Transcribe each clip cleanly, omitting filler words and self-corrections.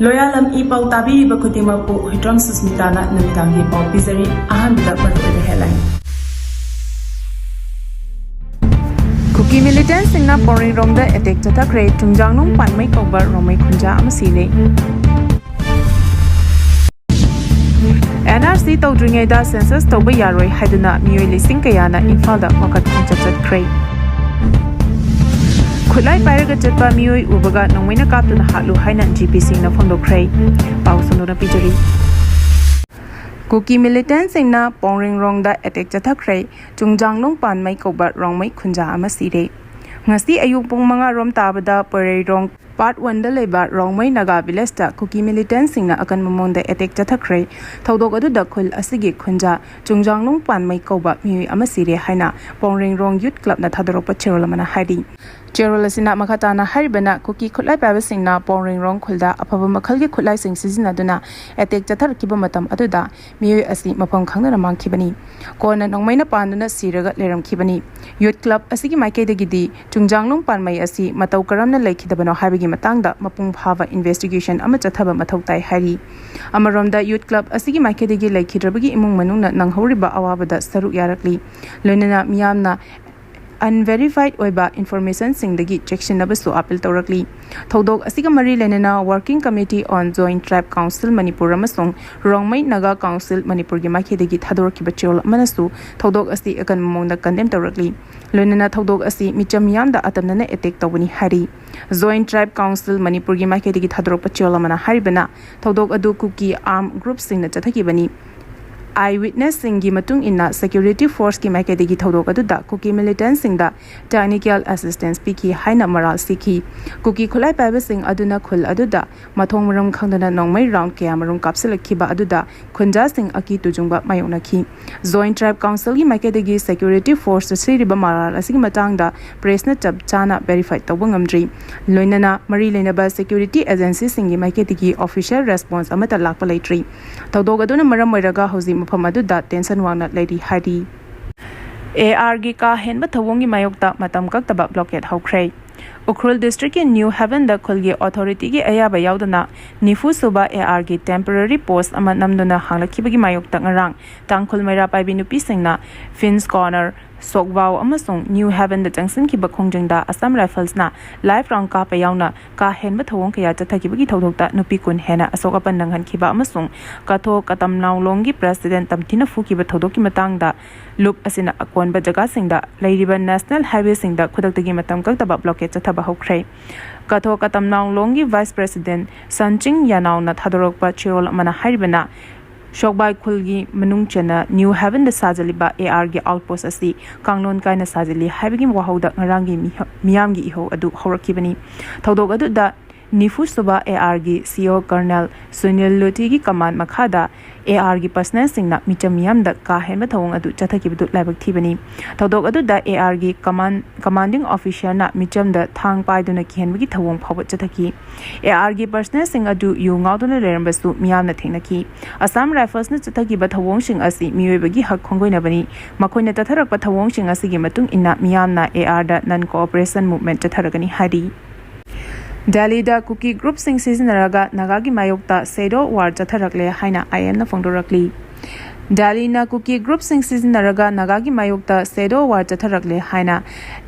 Loyalam E-PAO tabi bakutimapu hitram susmitana namitangi pau pizari ahan bidak maru headline. Kuki Militan Singna pouring rong the attack Chatpa Khunja nung Panmai Kobar Rongmei Khunja ama Sire. NRC tawdringai da census tawba yaroi haiduna miyoi lising kayana Imphal da wakat Khunja Chatpa. Khulai Pairaga Chatpa miyoi Ubada nongmai na kaptuna hatlu haina GP Singna phongdokre. Pau sonora pijari. Kuki Militan Singna pouring rong da attack Chatpa Khunja nung Panmai Kobar Rongmei Khunja ama Sire. Ngasi ayung pung mga rom tabada Pairaga Part 1 da leba Rongmei Naga Village da Kuki Militan Singna akan mamong da attack Chatpa tawdok adu da khul asigi Khunja Khunja nung Panmai Kobar miyoi ama Sire haina pouring rong youth club na thadorok pa cherolamana haidi. Gerald Sina Makatana Haribana Kuki Khulai Paba Singna pouring rong khulda apaba makhalgi khulai sing sizinaduna attack Chathar kiba matam aduda miyoi asi mapam khangna mangkhibani kona nongmaina panduna siraga leram khibani youth club asigi maikaidagidi Khunjanglong Panmai asi matau karamna laikhidabano habigi matangda mapung phava investigation ama chathaba mathau tai hari amaromda youth club asigi maikaidagi laikhidrabagi imung manungna nanghoriba awabada saru yarakli loinana miyamna unverified oiba information singdagi section nabasu appeal tawrakli thodok asiga mari lenana working committee on joint tribe council manipur amasung Rongmei Naga council manipur gi makhedagi thadorkiba chol manasu thodok asi akan momongda condemn tawrakli lenana thodok asi micham yamda atamnana attack tawani hari joint tribe council manipur gi makhedagi thadorpa chol mana haribana thodok adu Kuki armed group singna chathakibani eyewitness singi matung inna security force ki maikadegi thodok aduda Kuki Militan singda technical assistance piki haina maral sikhi Kuki Khulai Paiba sing aduna khul aduda mathong maram khangdana nongmai round kya marum kapselakhiba aduda Khunja sing aki tujungba mayonakhi joint tribe council ki maikadegi security force siriba maral asigi matangda press na chap chana verify tawbangamdri loinana mari lenaba security agency singi maikadegi official response amata lakpa laitri thodok aduna maram moiraga hozi Pamadu tension wangna lady Hadi. AR gi ka henba thawongi mayokta matam kaktaba blockade hawkhrei. Ukhrul district in New Haven da khulgi authority gi ayaba yaudana nifu suba AR gi temporary post ama namduna hanglakhibagi mayokta ngarang tangkhul maira paibi nupi singna Fins Corner Sokwaw amasung New Haven da jangsin ki bakhongjang da Assam Rifles na live round ka payauna ka henba thawong kaya chathakibagi thodokta nupi kun hena asoka pandanghan khiba amasung katho katamnaw longi president tamthina fukiba thodoki matangda loop asina akon ba jaga singda leiriba national highway singda khudaktagi matam kaktaba blockade chathaba hokhrei katho katamnaw longi vice president Sanching Yanaw na thadorok pa chirol mana haribana Shokbai Khulgi Manung Chena New Haven the Sajaliba AR gi outpost asi Kanglon kaina sajali habigi wahauda ngarangi miyamgi iho adu horakibani thodok adu da Nifu Suba AR gi CEO Colonel Sunil Luti gi command makhada AR gi personal singna micham yam da ka henba thawong adu chathakibdu laibak thibani thodok adu da AR gi commanding officer na micham da thang paiduna kihenba gi thawong phawat chathaki AR gi personal sing adu yu ngauduna lerembasu miyam na thengnaki Assam Rifles na chathaki ba thawong sing asi miyoiba gi hak khongoina bani makoina tatharak pa thawong sing asi gi matung inna miyam na AR da non cooperation movement chatharagani hari Delhi da Kuki group sing sizinaraga Nagagi mayokta Sedo war chatharakle haina IM na phongdorakli Delhi na Kuki group sing sizinaraga Nagagi mayokta Sedo war chatharakle haina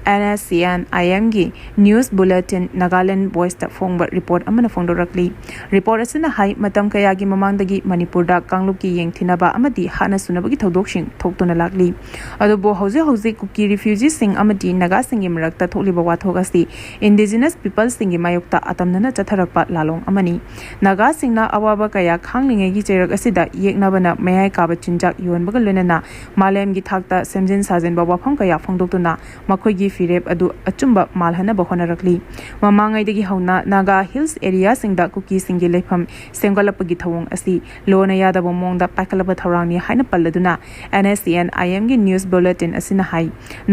NSCN IM gi news bulletin Nagaland voice ta phongba report amana phongdorakli report asina hai matam kaya gi mamangdagi Manipur da Kanglup ki yengthinaba amadi hana sunabagi thodok sing thoktuna lakli adubo hauze Kuki refugees sing amadi Naga singi marakta tholiba wathok asi indigenous people singi mayokta atamnana chatharakpa lalong amani Naga singna awaba kaya khanglingai gi cherak asida yeknabana mayai kaba chinjak yonbaga lenana malem gi thakta semjin sajen ba wafam kaya phongdoktuna makhoi gi firep adu achumba malhana bahona rakli mamangai degi hauna Naga hills area singda Kuki singi lepham sengalapagi thawong asi lona yada bomongda pakalaba thawrangni haina palladuna NSCN IM gi news bulletin asina hai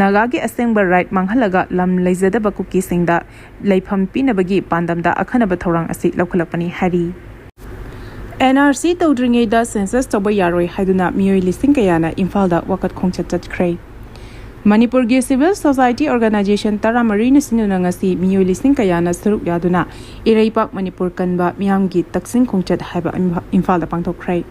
Naga gi asengba right manghalaga lam leizada ba Kuki singda lepham pinabagi pandamda akhanaba thawrang asi laukhalapani hari NRC tawdringei da census toba yaroi haiduna miyoi listing kayana Imphal da wakat khongchat chatkrei Manipurgi Civil Society Organization Taramari Sinunangasi Miyu Lising Kayana Suruk Yaduna Iraipak Manipur Kanba Miamgi Taksin Khunja Haiba Infal the Pangtok Kray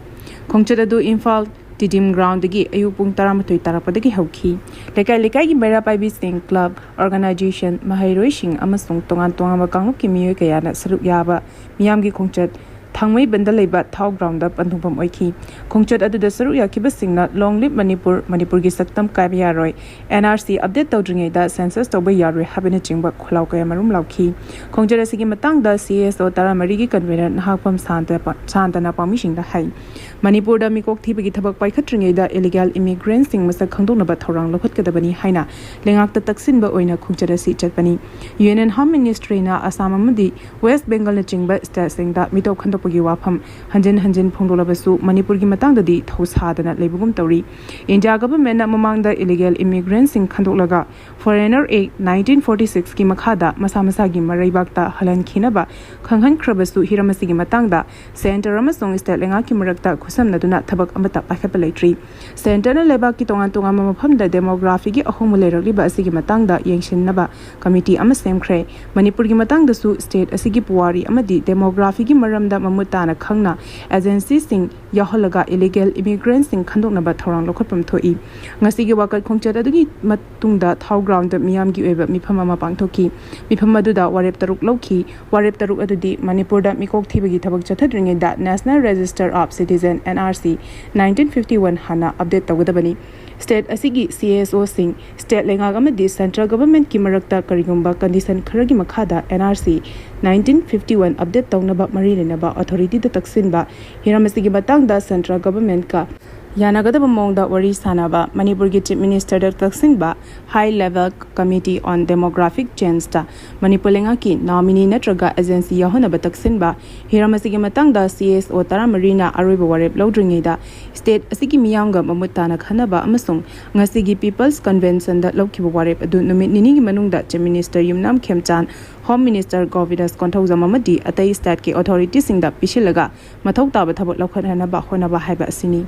Khunja do Infal Tidim Ground Digi Ayupung Taramatui Tarapadagi Hoki Lekai Bera Pai Sing Club Organization Mahairoishing Amasung Tongan Tongama Kanguki Miyu Kayana Suruk Yaba Miamgi Khunja Thangmei Bandaleba Thau Ground up Antupam Oiki Khunja Adu the Suruk Yakiba Singna Long Live Manipurgi Saktam Kabia Roy NRC update Todringa da census Toba Yari Habinaching but Kulauka Marum Lauki Khunja Sigi Matang da CSO Taramarigi convener Hakpam Santana Pamishing the Hai Manipur da Mikok Tibagi Tabak by Katringa da illegal immigrants sing Masa Kandona Batorang Lokut Kadabani Haina Lengak the Taksin ba Oina Khunja Si Chatpani UN Home Ministry na Asamamadi West Bengal Chingba Stasing da Mito Kandopagi Wapam Hanjin Pondolabasu Manipurgi Matang da di Thosada Labugum Tori India government na Mamang da illegal immigrants in Kandolaga Foreigner Act 1946 ki Makada Masamasagi Maraibakta Halan Kinaba Kanghan Krabasu Hiramasigi Matangda Center Ramasong State Lengaki Marakta Kusam Naduna Tabak Amata Pakapalatri Center na Lebaki Tongan Mapam da demographic Ahumulera Liba Asigi Matangda Yangshin Naba Committee Amasem Kre Manipurgi Matangda Su State Asigi Puari Amadi demographic Maramda Mamutana Kangna Agency Sing Yaholaga illegal immigrants in Kandonaba Torang Lokopam Toi Ngasigi Wakat Khunja Dagi Matunda Thau Ground Miam Giweba Mipama Pangtoki Mipamaduda Warep Taruk Loki Warep Taruk Adudi Manipurda Mikok Tibagi Tabak Chatadring that National Register of Citizen NRC 1951 Hana update Tawadabani State Asigi CSO Sing State Lengagamadi Central Government Kimarakta Karigumba Condition Karagi Makada NRC 1951 update Taunaba Marinaba Authority the Taksinba Hiramasigi Batangda Central Government Ka Yanagadaba Mongda Wari Sanaba Manipurgi Chief Minister Taksinba High Level Committee on Demographic Change ta Manipulengaki nominee Natraga Agency Yahonaba Taksinba Hiramasigi Matangda CSO Taramarina Aruba Warep Lodringida State Asigi Miyanga Mamutana Khanaba Amasung Ngasigi People's Convention that Lokiba Warep Adu Numit Nini Manungda Chief Minister Yumnam Khemchan Home Minister Govidas Kontauza Mamadi Atai State Ki Authorities Singda Pishilaga Mathok Taba Thabot Lokhanaba Honaba Haiba Sini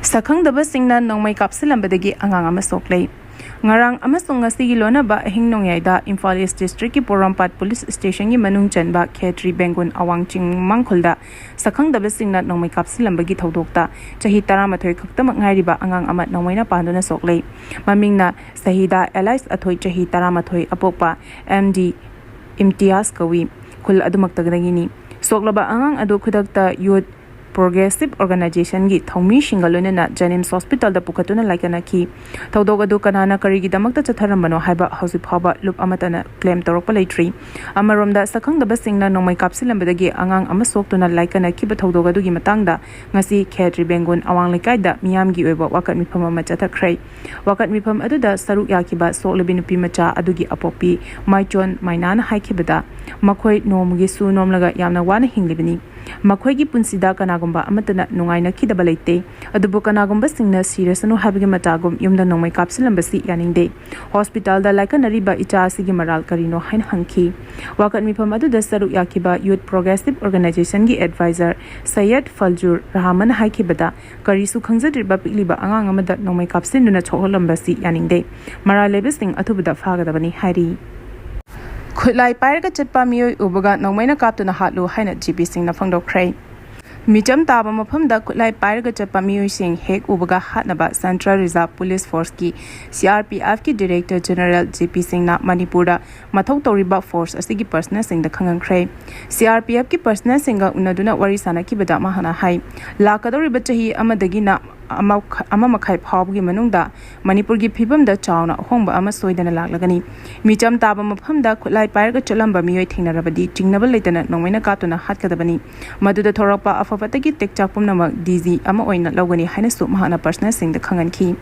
Sakang the Singna Nongmei Kapsilambadagi Angama Sokley. Ngarang Amasung Sigi Lona ba Hingnong Yaida, Imphal East District Porampat Police Station Manung Chanba, Ketri Bengun Awang Ching Mangkulda, Sakang the Singna Nongmei Kapsilambagi Todokta, Chahitara Matoy Kaktamak Ngariba Angang Amat Nongwena Pandona Sokley. Mamingna Sahida Allies Atoy Chahitara Matoy Apopa, MD Imtiaz Kawi, Kul Adumaktagani. Soklaba Angang Adu Kudakta Youth Progressive Organization gi Thongmi Shingalone na Janims Hospital da Pukatuna Laikanaki Taudoga Kanana Karigi Damakta Chatharamano Haiba House Haba Loop Amatana claim Toropalitri Amaromda Sakang the Basingna no my Kapsilambadagi Angang Amasok to na Laikanaki but Taudoga Dugi Matangda Ngasi Ketri Bengun Awang Likaida Miamgi Eba Wakat Mipama Machata Kray Wakat Mipam Aduda Saruk Yakiba So Lebinupi Macha Adugi Apopi Maichon Mainana Haikibada Makoi Nom Gisu Nomlaga Yamna Wana Hinglibini Makwegi Punsida Kanagumba Amatana Nungaina Kidabalete, Adubu Kanagumba Singna Sire no having a matagum Yum the Nomai Kapsilambasi Yanning Day, Hospital the Laikanariba Icha Sigi Maral Karino Hain Hanki, Wakat Mipamadu the Saru Yakiba Youth Progressive Organization Gi Advisor, Sayed Faljur Rahaman Haikibada, Karisu Khangza Riba Liba Angamada Nomai Kapsiluna Choholambasi Yanning Day, Maralebising Atubada Fagadabani Hari. Khulai Pairaga Chatpa Miyo Ubada Nongmena Kaptuna Hatlu Haina GP Singna Fangdo Kray. Mijam Taba Mapamda Khulai Pairaga Chatpa Miyo Sing Hek Ubaga Hatnaba Central Reserve Police Force ki CRPF ki Director General GP Singna Manipura Mathau Toriba Force Asigi Personnel Sing the Kangang Kray. CRPF ki Personnel Singa Unaduna Warisana ki Bada Mahana Hai. Lakadori Bachahi Amadagina Amakai Pabgi Manunda, Manipurgi Pibam da Chowna, Homba Amasoidana Lagani. Mijam Taba Mapamda Khulai Pairaga Chalamba Miyo Tinarabadi, Tingnabal Lieutenant Nongmena Katuna Hatkadabani, Madu the Torapa Afafataki Tek Chapum Nama Dizi, Amaoina Logani Hainasu Mahana Personnel Sing the Kangan Ki.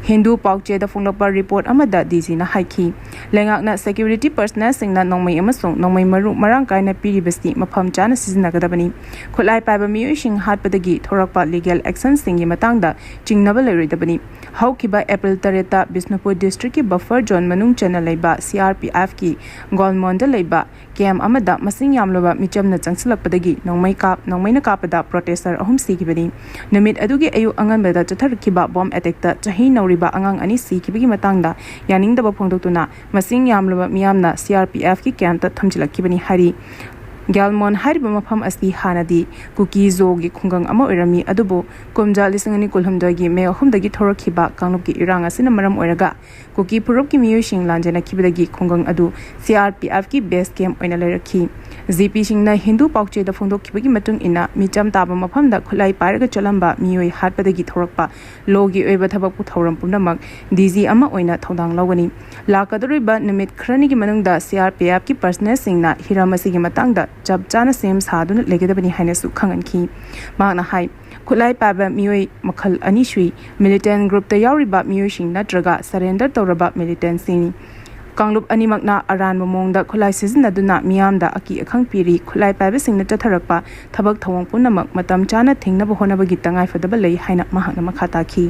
Hindu Pauche the Funglapa report Amada Dizi na Haiki. Lengakna Security Personnel Sing na Nongmei Amasong, Nongmei Maru Marankai na Piribasti, Mapam Jana Siznagadabani. Khulai Paba Miyo Shing Hatpadagi, Torapa Legal Action Singi Matangda. ꯃꯇꯨꯡꯗ ꯆꯤꯡꯅꯕ ꯂꯩꯔꯣꯏꯗꯕꯅꯤ꯫ ꯍꯧꯈꯤꯕ ꯑꯦꯄ꯭ꯔꯤꯜ 3ꯇ ꯕꯤꯁꯅꯨꯄꯨꯔ ꯗꯤꯁꯇ꯭ꯔꯤꯛꯀꯤ buffer zone ꯃꯅꯨꯡ ꯆꯟꯅ ꯂꯩꯕ CRPFꯀꯤ ꯒꯣꯜꯃꯣꯟꯗ ꯂꯩꯕ camp ꯑꯃꯗ ꯃꯁꯤꯡ ꯌꯥꯝꯂꯕ ꯃꯤꯆꯝꯅ ꯆꯪꯁꯤꯜꯂꯛꯄꯗꯒꯤ ꯅꯣꯡꯃꯩꯅ ꯀꯥꯞꯄꯗ ꯄ꯭ꯔꯣꯇꯦꯁꯇꯔ 3 ꯁꯤꯈꯤꯕꯅꯤ꯫ ꯅꯨꯃꯤꯠ ꯑꯗꯨꯒꯤ ꯑꯌꯨꯛ ꯑꯉꯟꯕꯗ ꯆꯠꯊꯔꯛꯈꯤꯕ ꯕꯣꯝ ꯑꯦꯇꯦꯛꯇ ꯆꯍꯤ ꯅꯧꯔꯤꯕ ꯑꯉꯥꯡ 2 ꯁꯤꯈꯤꯕꯒꯤ ꯃꯇꯥꯡꯗ ꯌꯥꯅꯤꯡꯗꯕ ꯐꯣꯡꯗꯣꯛꯇꯨꯅ ꯃꯁꯤꯡ ꯌꯥꯝꯂꯕ ꯃꯤꯌꯥꯝꯅ CRPFꯀꯤ ꯀꯦꯝꯞꯇ ꯊꯝꯖꯤꯜꯂꯛꯈꯤꯕꯅꯤ ꯍꯥꯏꯔꯤ꯫ ꯒ꯭ꯌꯥꯜꯃꯣꯟ ꯍꯥꯏꯔꯤꯕ ꯃꯐꯝ ꯑꯁꯤ ꯍꯥꯟꯅꯗꯤ ꯀꯨꯀꯤ ꯖꯣꯒꯤ ꯈꯨꯡꯒꯪ ꯑꯃ ꯑꯣꯏꯔꯝꯃꯤ, ꯑꯗꯨꯕꯨ ꯀꯨꯝꯖꯥ 2012ꯒꯤ ꯃꯦ 3ꯗꯒꯤ ꯊꯣꯔꯛꯈꯤꯕ ꯀꯥꯡꯂꯨꯞꯀꯤ ꯏꯔꯥꯡ ꯑꯁꯤꯅ ꯃꯔꯝ ꯑꯣꯏꯔꯒ ꯀꯨꯀꯤ ꯐꯨꯔꯨꯞꯀꯤ ꯃꯤꯑꯣꯏꯁꯤꯡ ꯂꯥꯟꯖꯦꯟꯅꯈꯤꯕꯗꯒꯤ ꯈꯨꯡꯒꯪ ꯑꯗꯨ CRPFꯀꯤ ꯕꯦꯁ ꯀꯦꯝꯞ ꯑꯣꯏꯅ ꯂꯩꯔꯛꯈꯤ꯫ GPꯁꯤꯡꯅ ꯍꯤꯟꯗꯨ ꯄꯥꯎꯆꯦꯗ ꯐꯣꯡꯗꯣꯛꯈꯤꯕꯒꯤ ꯃꯇꯨꯡ ꯏꯟꯅ ꯃꯤꯆꯝ ꯇꯥꯕ ꯃꯐꯝꯗ ꯈꯨꯠꯂꯥꯏ ꯄꯥꯏꯔꯒ ꯆꯠꯂꯝꯕ ꯃꯤꯑꯣꯏ ꯍꯥꯠꯄꯗꯒꯤ ꯊꯣꯔꯛꯄ ꯂꯣꯒꯤ ꯑꯣꯏꯕ ꯊꯕꯛ ꯊꯧꯔꯝ ꯄꯨꯝꯅꯃꯛ DG ꯑꯃ ꯑꯣꯏꯅ ꯊꯧꯗꯥꯡ ꯂꯧꯒꯅꯤ꯫ ꯂꯥꯛꯀꯗꯧꯔꯤꯕ ꯅꯨꯃꯤꯠ ꯈꯔꯅꯤꯒꯤ ꯃꯅꯨꯡꯗ CRPFꯀꯤ ꯄꯔꯁꯅꯦꯜꯁꯤꯡꯅ ꯍꯤꯔꯝ ꯑꯁꯤꯒꯤ ꯃꯇꯥꯡꯗ ꯆꯞ ꯆꯥꯅ ꯁꯦꯝ ꯁꯥꯗꯨꯅ ꯂꯩꯒꯗꯕꯅꯤ ꯍꯥꯏꯅꯁꯨ ꯈꯪꯍꯟꯈꯤ꯫ ꯃꯍꯥꯛꯅ ꯍꯥꯏ ꯈꯨꯠꯂꯥꯏ ꯄꯥꯏꯕ ꯃꯤꯑꯣꯏ ꯃꯈꯜ 2 ꯁꯨꯏ: ꯃꯤꯂꯤꯇꯦꯟ ꯒ꯭ꯔꯨꯞꯇ ꯌꯥꯎꯔꯤꯕ ꯃꯤꯑꯣꯏꯁꯤꯡ ꯅꯠꯇ꯭ꯔꯒ ꯁꯔꯦꯟꯗꯔ ꯇꯧꯔꯕ ꯃꯤꯂꯤꯇꯦꯟꯁꯤꯡꯅꯤ꯫ ꯀꯥꯡꯂꯨꯞ ꯑꯅꯤꯃꯛꯅ ꯑꯔꯥꯟꯕ ꯃꯑꯣꯡꯗ ꯈꯨꯠꯂꯥꯏ ꯁꯤꯖꯤꯟꯅꯗꯨꯅ ꯃꯤꯌꯥꯝꯗ ꯑꯀꯤ ꯑꯈꯪ ꯄꯤꯔꯤ꯫ ꯈꯨꯠꯂꯥꯏ ꯄꯥꯏꯕꯁꯤꯡꯅ ꯆꯠꯊꯔꯛꯄ ꯊꯕꯛ ꯊꯧꯑꯣꯡ ꯄꯨꯝꯅꯃꯛ ꯃꯇꯝ ꯆꯥꯅ ꯊꯤꯡꯅꯕ ꯍꯣꯠꯅꯕꯒꯤ ꯇꯉꯥꯏꯐꯗꯕ ꯂꯩ ꯍꯥꯏꯅ ꯃꯍꯥꯛꯅ ꯃꯈꯥ ꯇꯥꯈꯤ꯫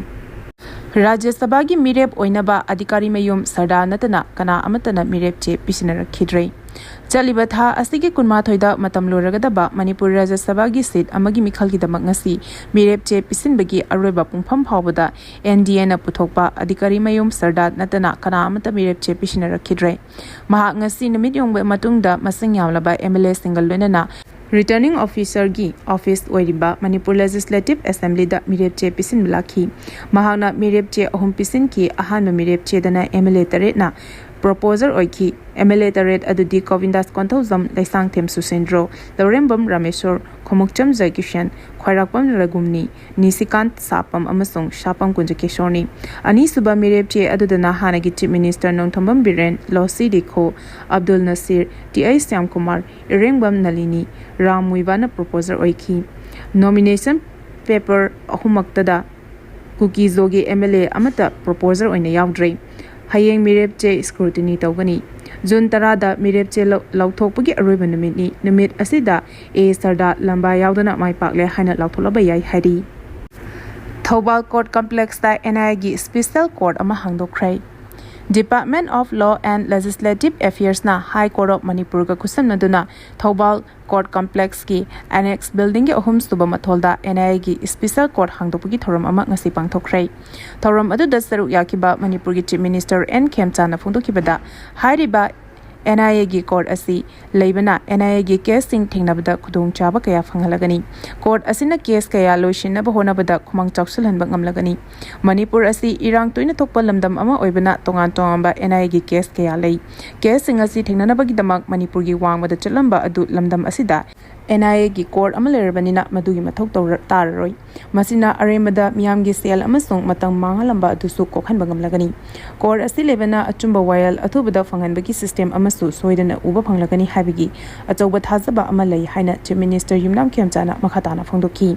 ꯔꯥꯖ꯭ꯌ ꯁꯚꯥꯒꯤ ꯃꯤꯔꯦꯞ ꯑꯣꯏꯅꯕ ꯑꯙꯤꯀꯥꯔꯤꯃꯌꯨꯝ ꯁꯔꯗꯥꯔ ꯅꯠꯇꯅ ꯀꯅꯥ ꯑꯃꯠꯇꯅ ꯃꯤꯔꯦꯞ ꯆꯦ ꯄꯤꯁꯤꯟꯅꯔꯛꯈꯤꯗ꯭ꯔꯦ꯫ ꯆꯠꯂꯤꯕ ꯊꯥ ꯑꯁꯤꯒꯤ 12ꯗ ꯃꯇꯝ ꯂꯣꯏꯔꯒꯗꯕ ꯃꯅꯤꯄꯨꯔ ꯔꯥꯖ꯭ꯌ ꯁꯚꯥꯒꯤ ꯁꯤꯠ ꯑꯃꯒꯤ ꯃꯤꯈꯜꯒꯤꯗꯃꯛ ꯉꯁꯤ ꯃꯤꯔꯦꯞ ꯆꯦ ꯄꯤꯁꯤꯟꯕꯒꯤ ꯑꯔꯣꯏꯕ ꯄꯨꯡꯐꯝ ꯐꯥꯎꯕꯗ NDAꯅ ꯄꯨꯊꯣꯛꯄ ꯑꯙꯤꯀꯥꯔꯤꯃꯌꯨꯝ ꯁꯔꯗꯥꯔ ꯅꯠꯇꯅ ꯀꯅꯥ ꯑꯃꯠꯇ ꯃꯤꯔꯦꯞ ꯆꯦ ꯄꯤꯁꯤꯟꯅꯔꯛꯈꯤꯗ꯭ꯔꯦ꯫ ꯃꯍꯥꯛ ꯉꯁꯤ ꯅꯨꯃꯤꯠ ꯌꯨꯡꯕ ꯃꯇꯨꯡꯗ ꯃꯁꯤꯡ ꯌꯥꯝꯂꯕ MLAꯁꯤꯡꯒ ꯂꯣꯏꯅꯅ ꯔꯤꯇꯔꯅꯤꯡ ꯑꯣꯐꯤꯁꯔꯒꯤ ꯑꯣꯐꯤꯁ ꯑꯣꯏꯔꯤꯕ ꯃꯅꯤꯄꯨꯔ ꯂꯦꯖꯤꯁꯂꯦꯇꯤꯚ ꯑꯦꯁꯦꯝꯕ꯭ꯂꯤꯗ ꯃꯤꯔꯦꯞ ꯆꯦ ꯄꯤꯁꯤꯟꯕ ꯂꯥꯛꯈꯤ꯫ ꯃꯍꯥꯛꯅ ꯃꯤꯔꯦꯞ ꯆꯦ 3 ꯄꯤꯁꯤꯟꯈꯤ꯫ ꯑꯍꯥꯟꯕ ꯃꯤꯔꯦꯞ ꯆꯦꯗꯅ MLA 3ꯅ ꯄ꯭ꯔꯣꯄꯣꯖꯔ ꯑꯣꯏꯈꯤ꯫ MLA 3 ꯑꯗꯨꯗꯤ ꯒꯣꯕꯤꯟꯗꯥꯁ ꯀꯣꯟꯊꯧꯖꯝ, ꯂꯩꯁꯥꯡꯊꯦꯝ ꯁꯨꯁꯦꯟꯗ꯭ꯔꯣ, ꯂꯧꯔꯦꯝꯕꯝ ꯔꯥꯃꯦꯁꯣꯔ, ꯈꯣꯡꯃꯨꯛꯆꯝ ꯖयꯀꯤꯁꯟ, ꯈ꯭ꯋꯥꯏꯔꯥꯛꯄꯝ ꯔꯘꯨꯝꯅꯤ, ꯅꯤꯁꯤꯀꯥꯟꯇ ꯁꯥꯄꯝ ꯑꯃꯁꯨꯡ ꯁꯥꯄꯝ ꯀꯨꯟꯖꯀꯦꯁꯣꯔꯅꯤ꯫ ꯑꯅꯤꯁꯨꯕ ꯃꯤꯔꯦꯞ ꯆꯦ ꯑꯗꯨꯗꯅ ꯍꯥꯟꯅꯒꯤ ꯆꯤꯐ ꯃꯤꯅꯤꯁꯇꯔ ꯅꯣꯡꯊꯣꯝꯕꯝ ꯕꯤꯔꯦꯟ, ꯂꯣꯁꯤ ꯗꯤꯈꯣ, ꯑꯕꯗꯨꯜ ꯅꯁꯤꯔ, TI ꯁ꯭ꯌꯥꯝꯀꯨꯃꯥꯔ, ꯏꯔꯦꯡꯕꯝ ꯅꯂꯤꯅꯤ, ꯔꯥꯝ ꯃꯨꯏꯕꯥꯅ ꯄ꯭ꯔꯣꯄꯣꯖꯔ ꯑꯣꯏꯈꯤ꯫ ꯅꯣꯃꯤꯅꯦꯁꯟ ꯄꯦꯄꯔ ꯑꯍꯨꯝꯃꯛꯇꯗ ꯀꯨꯀꯤ ꯖꯣꯒꯤ MLA ꯑꯃꯠꯇ ꯄ꯭ꯔꯣꯄꯣꯖꯔ ꯑꯣꯏꯅ ꯌꯥꯎꯗ꯭ꯔꯦ꯫ ꯍꯌꯦꯡ ꯃꯤꯔꯦꯞ ꯆꯦ ꯁ꯭ꯀ꯭ꯔꯨꯇꯤꯅꯤ ꯇꯧꯒꯅꯤ꯫ ꯖꯨꯟ 10ꯗ ꯃꯤꯔꯦꯞ ꯆꯦ ꯂꯧꯊꯣꯛꯄꯒꯤ ꯑꯔꯣꯏꯕ ꯅꯨꯃꯤꯠꯅꯤ꯫ ꯅꯨꯃꯤꯠ ꯑꯁꯤꯗ ꯁꯔꯗꯥꯔ ꯂꯝꯕꯥ ꯌꯥꯎꯗꯅ ꯃꯥꯏ ꯄꯥꯛꯂꯦ ꯍꯥꯏꯅ ꯂꯥꯎꯊꯣꯛꯂꯕ ꯌꯥꯏ ꯍꯥꯏꯔꯤ꯫ ꯊꯧꯕꯥꯜ ꯀꯣꯔꯠ ꯀꯝꯄ꯭ꯂꯦꯛꯁꯇ NIAꯒꯤ ꯁ꯭ꯄꯦꯁꯤꯑꯦꯜ ꯀꯣꯔꯠ ꯑꯃ ꯍꯥꯡꯗꯣꯛꯈ꯭ꯔꯦ꯫ Department of law and legislative ꯑꯦꯐꯤꯌꯔꯁꯅ ꯍꯥꯏ ꯀꯣꯔꯠ ꯑꯣꯐ ꯃꯅꯤꯄꯨꯔꯒ ꯈꯨꯠꯁꯝꯅꯗꯨꯅ ꯊꯧꯕꯥꯜ ꯀꯣꯔꯠ ꯀꯝꯄ꯭ꯂꯦꯛꯁꯀꯤ ꯑꯦꯅꯦꯛꯁ ꯕꯤꯜꯗꯤꯡꯒꯤ 3ꯁꯨꯕ ꯃꯊꯣꯜꯗ NIAꯒꯤ ꯁ꯭ꯄꯦꯁꯤꯑꯦꯜ ꯀꯣꯔꯠ ꯍꯥꯡꯗꯣꯛꯄꯒꯤ ꯊꯧꯔꯝ ꯑꯃ ꯉꯁꯤ ꯄꯥꯡꯊꯣꯛꯈ꯭ꯔꯦ꯫ ꯊꯧꯔꯝ ꯑꯗꯨꯗ ꯁꯔꯨꯛ ꯌꯥꯈꯤꯕ ꯃꯅꯤꯄꯨꯔꯒꯤ ꯆꯤꯐ ꯃꯤꯅꯤꯁꯇꯔ N. ꯈꯦꯝꯆꯥꯟꯗ ꯐꯣꯡꯗꯣꯛꯈꯤꯕꯗ ꯍꯥꯏꯔꯤꯕ NIAꯒꯤ ꯀꯣꯔꯠ ꯑꯁꯤ ꯂꯩꯕꯅ NIAꯒꯤ ꯀꯦꯁꯁꯤꯡ ꯊꯦꯡꯅꯕꯗ ꯈꯨꯗꯣꯡꯆꯥꯕ ꯀꯌꯥ ꯐꯪꯍꯜꯂꯒꯅꯤ꯫ ꯀꯣꯔꯠ ꯑꯁꯤꯅ ꯀꯦꯁ ꯀꯌꯥ ꯂꯣꯏꯁꯤꯟꯅꯕ ꯍꯣꯠꯅꯕꯗ ꯈꯨꯃꯥꯡ ꯆꯥꯎꯁꯤꯜꯍꯟꯕ ꯉꯝꯂꯒꯅꯤ꯫ ꯃꯅꯤꯄꯨꯔ ꯑꯁꯤ ꯏꯔꯥꯡ ꯇꯣꯏꯅ ꯊꯣꯛꯄ ꯂꯝꯗꯝ ꯑꯃ ꯑꯣꯏꯕꯅ ꯇꯣꯉꯥꯟ ꯇꯣꯉꯥꯟꯕ NIAꯒꯤ ꯀꯦꯁ ꯀꯌꯥ ꯂꯩ꯫ ꯀꯦꯁꯁꯤꯡ ꯑꯁꯤ ꯊꯦꯡꯅꯅꯕꯒꯤꯗꯃꯛ ꯃꯅꯤꯄꯨꯔꯒꯤ ꯋꯥꯡꯃꯗ ꯆꯠꯂꯝꯕ ꯑꯗꯨ ꯂꯝꯗꯝ ꯑꯁꯤꯗ NIAꯒꯤ ꯀꯣꯔꯠ ꯑꯃ ꯂꯩꯔꯕꯅꯤꯅ ꯃꯗꯨꯒꯤ ꯃꯊꯧ ꯇꯥꯔꯔꯣꯏ꯫ ꯃꯁꯤꯅ ꯑꯔꯦꯝꯕꯗ ꯃꯤꯌꯥꯝꯒꯤ ꯁꯦꯜ ꯑꯃꯁꯨꯡ ꯃꯇꯝ ꯃꯥꯡꯍꯜꯂꯝꯕ ꯑꯗꯨꯁꯨ ꯀꯣꯛꯍꯟꯕ ꯉꯝꯂꯒꯅꯤ꯫ ꯀꯣꯔꯠ ꯑꯁꯤ ꯂꯩꯕꯅ ꯑꯆꯨꯝꯕ ꯋꯥꯌꯦꯜ ꯑꯊꯨꯕꯗ ꯐꯪꯍꯟꯕꯒꯤ ꯁꯤꯁꯇꯦꯝ ꯑꯃꯁꯨ ꯁꯣꯏꯗꯅ ꯎꯕ ꯐꯪꯂꯒꯅꯤ ꯍꯥꯏꯕꯒꯤ ꯑꯆꯧꯕ ꯊꯥꯖꯕ ꯑꯃ ꯂꯩ ꯍꯥꯏꯅ ꯆꯤꯐ ꯃꯤꯅꯤꯁꯇꯔ ꯌꯨꯝꯅꯥꯝ ꯈꯦꯝꯆꯥꯟꯗ ꯃꯈꯥ ꯇꯥꯅ ꯐꯣꯡꯗꯣꯛꯈꯤ꯫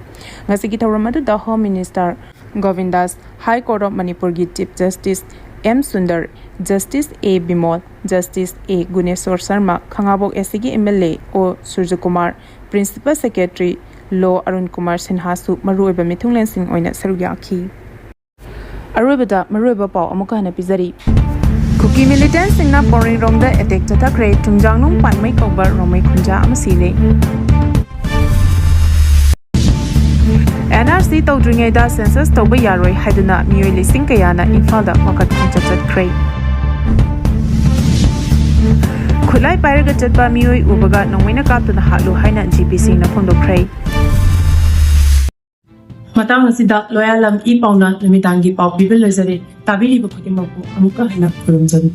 ꯉꯁꯤꯒꯤ ꯊꯧꯔꯝ ꯑꯗꯨꯗ home minister Govindas, high court of ꯃꯅꯤꯄꯨꯔꯒꯤ chief justice M. Sundar, justice A. Bimol, justice A. Guneshwor Sharma, Khangabok SCꯒꯤ MLA O. Surjakumar, principal secretary law Arun Kumar ꯁꯤꯟꯍꯥꯁꯨ ꯃꯔꯨꯑꯣꯏꯕ ꯃꯤꯊꯨꯡꯂꯦꯟꯁꯤꯡ ꯑꯣꯏꯅ ꯁꯔꯨꯛ ꯌꯥꯈꯤ꯫ ꯑꯔꯣꯏꯕꯗ ꯃꯔꯨꯑꯣꯏꯕ ꯄꯥꯎ ꯑꯃꯨꯛꯀ ꯍꯟꯅ ꯄꯤꯖꯔꯤ꯫ Cookie ꯃꯤꯂꯤꯇꯦꯟꯠꯁꯤꯡꯅ ꯄꯣꯡꯔꯩꯔꯣꯡꯗ attack ꯆꯠꯊꯈ꯭ꯔꯦ꯫ ꯆꯨꯡꯖꯥꯡꯅꯨꯡ ꯄꯥꯟꯃꯩ ꯀꯧꯕ ꯔꯣꯡꯃꯩ ꯈꯨꯟꯖꯥ ꯑꯃ ꯁꯤꯔꯦ꯫ NRC ꯇꯧꯗ꯭ꯔꯤꯉꯩꯗ ꯁꯦꯟꯁꯁ ꯇꯧꯕ ꯌꯥꯔꯣꯏ ꯍꯥꯏꯗꯨꯅ ꯃꯤꯑꯣꯏ ꯂꯤꯁꯤꯡ ꯀꯌꯥꯅ ꯏꯝꯐꯥꯜꯗ ꯋꯥꯀꯠ ꯈꯣꯡꯆꯠ ꯆꯠꯈ꯭ꯔꯦ꯫ ꯈꯨꯠꯂꯥꯏ ꯄꯥꯏꯔꯒ ꯆꯠꯄ ꯃꯤꯑꯣꯏ ꯎꯕꯒ ꯅꯣꯡꯃꯩꯅ ꯀꯥꯞꯇꯨꯅ ꯍꯥꯠꯂꯨ ꯍꯥꯏꯅ GPꯁꯤꯡꯅ ꯐꯣꯡꯗꯣꯛꯈ꯭ꯔꯦ꯫ ꯃꯇꯥꯡ ꯑꯁꯤꯗ ꯂꯣꯌꯥꯂꯝ E-PAOꯅ ꯅꯨꯃꯤꯗꯥꯡꯒꯤ ꯄꯥꯎ ꯄꯤꯕ ꯂꯣꯏꯖꯔꯦ꯫ ꯇꯥꯕꯤꯔꯤꯕ ꯈꯨꯗꯤꯡꯃꯛꯄꯨ ꯑꯃꯨꯛꯀ ꯍꯟꯅ ꯈꯨꯔꯨꯝꯖꯔꯤ꯫